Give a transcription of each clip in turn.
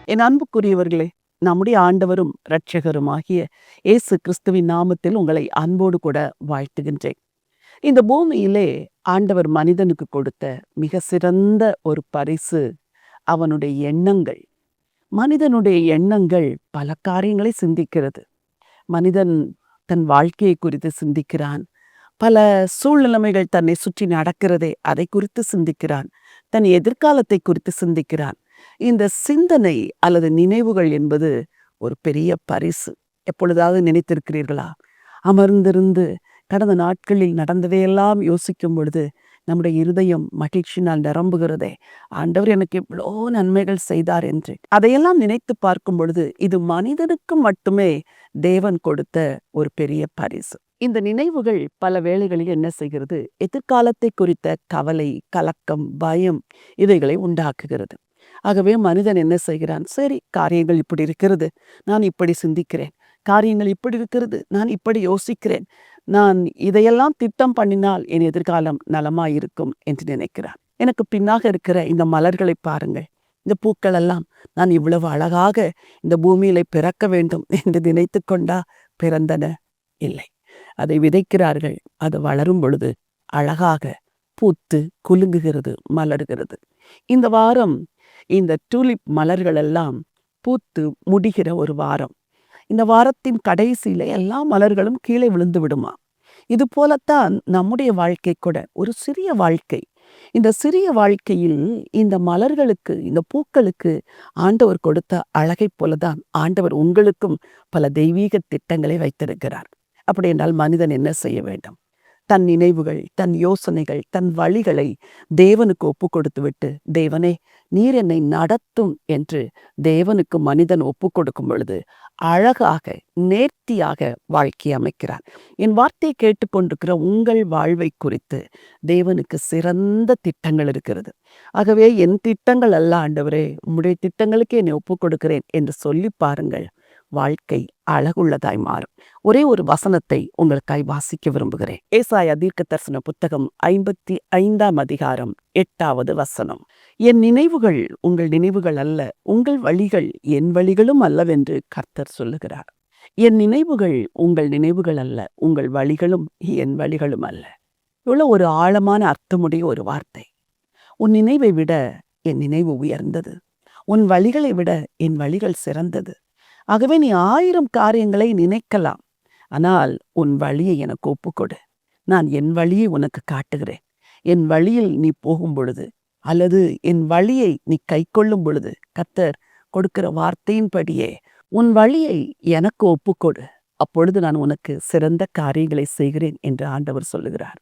என் அன்புக்குரியவர்களே, நம்முடைய ஆண்டவரும் இரட்சகருமாகிய இயேசு கிறிஸ்துவின் நாமத்தில் உங்களை அன்போடு கூட வாழ்த்துகின்றேன். இந்த பூமியிலே ஆண்டவர் மனிதனுக்கு கொடுத்த மிக சிறந்த ஒரு பரிசு அவனுடைய எண்ணங்கள். மனிதனுடைய எண்ணங்கள் பல காரியங்களை சிந்திக்கிறது. மனிதன் தன் வாழ்க்கையை குறித்து சிந்திக்கிறான். பல சூழ்நிலைமைகள் தன்னை சுற்றி நடக்கிறதே அதை குறித்து சிந்திக்கிறான். தன் எதிர்காலத்தை குறித்து சிந்திக்கிறான். இந்த சிந்தனை அல்லது நினைவுகள் என்பது ஒரு பெரிய பரிசு. எப்பொழுதாவது நினைத்திருக்கிறீர்களா? அமர்ந்திருந்து கடந்த நாட்களில் நடந்ததையெல்லாம் யோசிக்கும் பொழுது நம்முடைய இருதயம் மகிழ்ச்சினால் நிரம்புகிறதே. ஆண்டவர் எனக்கு எவ்வளோ நன்மைகள் செய்தார் என்று அதையெல்லாம் நினைத்து பார்க்கும் பொழுது இது மனிதனுக்கு மட்டுமே தேவன் கொடுத்த ஒரு பெரிய பரிசு. இந்த நினைவுகள் பல வேளைகளில் என்ன செய்கிறது? எதிர்காலத்தை குறித்த கவலை, கலக்கம், பயம் இவைகளை உண்டாக்குகிறது. ஆகவே மனிதன் என்ன செய்கிறான்? சரி, காரியங்கள் இப்படி இருக்கிறது, நான் இப்படி சிந்திக்கிறேன். காரியங்கள் இப்படி இருக்கிறது, நான் இப்படி யோசிக்கிறேன். நான் இதையெல்லாம் திட்டம் பண்ணினால் என் எதிர்காலம் நலமாயிருக்கும் என்று நினைக்கிறான். எனக்கு பின்னாக இருக்கிற இந்த மலர்களை பாருங்கள். இந்த பூக்கள் எல்லாம் நான் இவ்வளவு அழகாக இந்த பூமியில பிறக்க வேண்டும் என்று நினைத்து கொண்டா பிறந்தன? இல்லை. அதை விதைக்கிறார்கள். அது வளரும் பொழுது அழகாக பூத்து குலுங்குகிறது, மலர்கிறது. இந்த வாரம் இந்த டூலிப் மலர்கள் எல்லாம் பூத்து முடிகிற ஒரு வாரம். இந்த வாரத்தின் கடைசியில எல்லா மலர்களும் கீழே விழுந்து விடுமா? இது போலத்தான் நம்முடைய வாழ்க்கை கூட ஒரு சிறிய வாழ்க்கை. இந்த சிறிய வாழ்க்கையில் இந்த மலர்களுக்கு, இந்த பூக்களுக்கு ஆண்டவர் கொடுத்த அழகை போலதான் ஆண்டவர் உங்களுக்கும் பல தெய்வீக திட்டங்களை வைத்திருக்கிறார். அப்படி என்றால் மனிதன் என்ன செய்ய வேண்டும்? தன் நினைவுகள், தன் யோசனைகள், தன் வழிகளை தேவனுக்கு ஒப்பு கொடுத்து விட்டு, தேவனே நீர் என்னை நடத்தும் என்று தேவனுக்கு மனிதன் ஒப்பு கொடுக்கும் பொழுது அழகாக நேர்த்தியாக வாழ்க்கை அமைக்கிறார். என் வார்த்தையை கேட்டுக்கொண்டிருக்கிற உங்கள் வாழ்வை குறித்து தேவனுக்கு சிறந்த திட்டங்கள் இருக்கிறது. ஆகவே என் திட்டங்கள் அல்ல ஆண்டவரே, உம்முடைய திட்டங்களுக்கு என்னை ஒப்பு கொடுக்கிறேன் என்று சொல்லி பாருங்கள். வாழ்க்கை அழகுள்ளதாய் மாறும். ஒரே ஒரு வசனத்தை உங்களுக்காய் வாசிக்க விரும்புகிறேன். ஏசாயா தீர்க்கதரிசன புத்தகம் 55ஆம் அதிகாரம் 8வது வசனம். என் நினைவுகள் உங்கள் நினைவுகள் அல்ல, உங்கள் வழிகள் என் வழிகளும் அல்லவென்று கர்த்தர் சொல்லுகிறார். என் நினைவுகள் உங்கள் நினைவுகள் அல்ல, உங்கள் வழிகளும் என் வழிகளும் அல்ல. இவ்வளவு ஒரு ஆழமான அர்த்தமுடைய ஒரு வார்த்தை. உன் நினைவை விட என் நினைவு உயர்ந்தது, உன் வழிகளை விட என் வழிகள் சிறந்தது. ஆகவே நீ 1000 காரியங்களை நினைக்கலாம், ஆனால் உன் வழியை எனக்கு ஒப்புக்கொடு. நான் என் வழியை உனக்கு காட்டுகிறேன். என் வழியில் நீ போகும் பொழுது அல்லது என் வழியை நீ கை கொள்ளும் பொழுது கர்த்தர் கொடுக்கிற வார்த்தையின்படியே உன் வழியை எனக்கு ஒப்புக்கொடு. அப்பொழுது நான் உனக்கு சிறந்த காரியங்களை செய்கிறேன் என்று ஆண்டவர் சொல்லுகிறார்.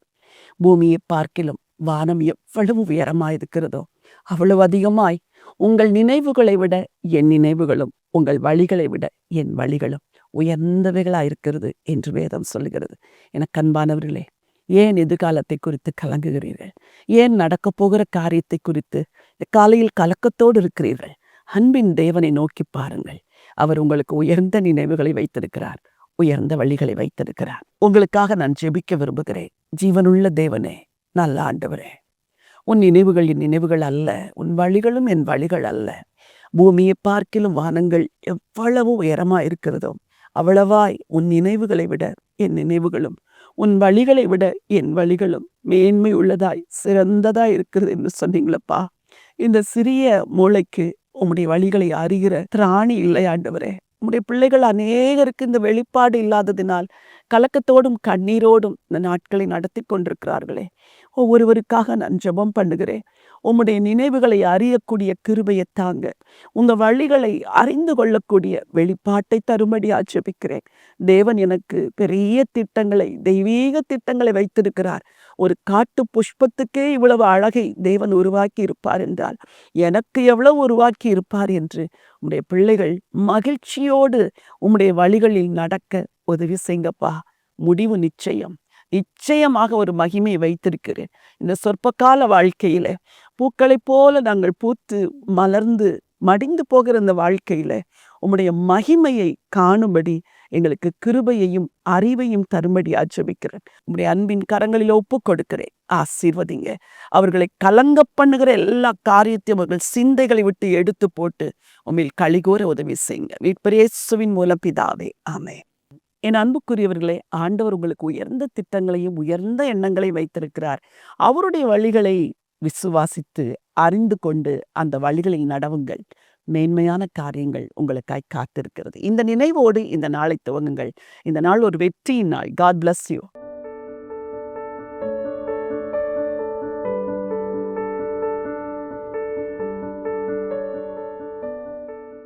பூமியை பார்க்கிலும் வானம் எவ்வளவு உயரமாயிருக்கிறதோ அவ்வளவு அதிகமாய் உங்கள் நினைவுகளை விட என் நினைவுகளும், உங்கள் வழிகளை விட என் வழிகளும் உயர்ந்தவைகளாயிருக்கிறது என்று வேதம் சொல்லுகிறது. எனக்கு அன்பானவர்களே, ஏன் எதிர்காலத்தை குறித்து கலங்குகிறீர்கள்? ஏன் நடக்கப் போகிற காரியத்தை குறித்து காலையில் கலக்கத்தோடு இருக்கிறீர்கள்? அன்பின் தேவனை நோக்கி பாருங்கள். அவர் உங்களுக்கு உயர்ந்த நினைவுகளை வைத்திருக்கிறார், உயர்ந்த வழிகளை வைத்திருக்கிறார். உங்களுக்காக நான் ஜெபிக்க விரும்புகிறேன். ஜீவனுள்ள தேவனே, நல்ல ஆண்டவரே, உன் நினைவுகள் என் நினைவுகள் அல்ல, உன் வழிகளும் என் வழிகள் அல்ல. பூமியை பார்க்கிலும் வானங்கள் எவ்வளவு உயரமா இருக்கிறதோ அவ்வளவாய் உன் நினைவுகளை விட என் நினைவுகளும், உன் வழிகளை விட என் வழிகளும் மேன்மை உள்ளதாய் சிறந்ததாய் இருக்கிறது என்று சொன்னீங்களப்பா. இந்த சிறிய மூளைக்கு உம்முடைய வழிகளை அறிகிற திராணி இல்லை ஆண்டவரே. உம்முடைய பிள்ளைகள் அநேகருக்கு இந்த வெளிப்பாடு இல்லாததினால் கலக்கத்தோடும் கண்ணீரோடும் இந்த நாட்களை நடத்தி கொண்டிருக்கிறார்களே. ஒவ்வொருவருக்காக நான் ஜெபம் பண்ணுகிறேன். உம்முடைய நினைவுகளை அறியக்கூடிய கிருபையை தாங்க. உங்க வழிகளை அறிந்து கொள்ளக்கூடிய வெளிப்பாட்டை தரும்படி ஜெபிக்கிறேன். தேவன் எனக்கு பெரிய திட்டங்களை, தெய்வீக திட்டங்களை வைத்திருக்கிறார். ஒரு காட்டு புஷ்பத்துக்கே இவ்வளவு அழகை தேவன் உருவாக்கி இருப்பார் என்றால் எனக்கு எவ்வளவு உருவாக்கி இருப்பார் என்று உம்முடைய பிள்ளைகள் மகிழ்ச்சியோடு உம்முடைய வழிகளில் நடக்க உதவி செய்யுங்கப்பா. முடிவு நிச்சயம், நிச்சயமாக ஒரு மகிமையை வைத்திருக்கிறேன். இந்த சொற்பகால வாழ்க்கையில பூக்களைப் போல நாங்கள் பூத்து மலர்ந்து மடிந்து போகிற இந்த வாழ்க்கையில உம்முடைய மகிமையை காணும்படி எங்களுக்கு கிருபையையும் அறிவையும் தரும்படி ஜெபிக்கிறேன். உம்முடைய அன்பின் கரங்களில் ஒப்பு கொடுக்கிறேன். ஆசீர்வதிங்க. அவர்களை கலங்க பண்ணுகிற எல்லா காரியத்தையும் அவர்கள் சிந்தைகளை விட்டு எடுத்து போட்டு உம்மில் களிகூர உதவி செய்யுங்க. மீட்பர் இயேசுவின் மூலம் பிதாவே, ஆமென். என் அன்புக்குரியவர்களே, ஆண்டவர் உங்களுக்கு உயர்ந்த திட்டங்களையும் உயர்ந்த எண்ணங்களையும் வைத்திருக்கிறார். அவருடைய வழிகளை விசுவாசித்து அறிந்து கொண்டு அந்த வழிகளில் நடவுங்கள். மேன்மையான காரியங்கள் உங்களுக்காய் காத்திருக்கிறது. இந்த நினைவோடு இந்த நாளை துவங்குங்கள். இந்த நாள் ஒரு வெற்றியின் நாள். God bless you.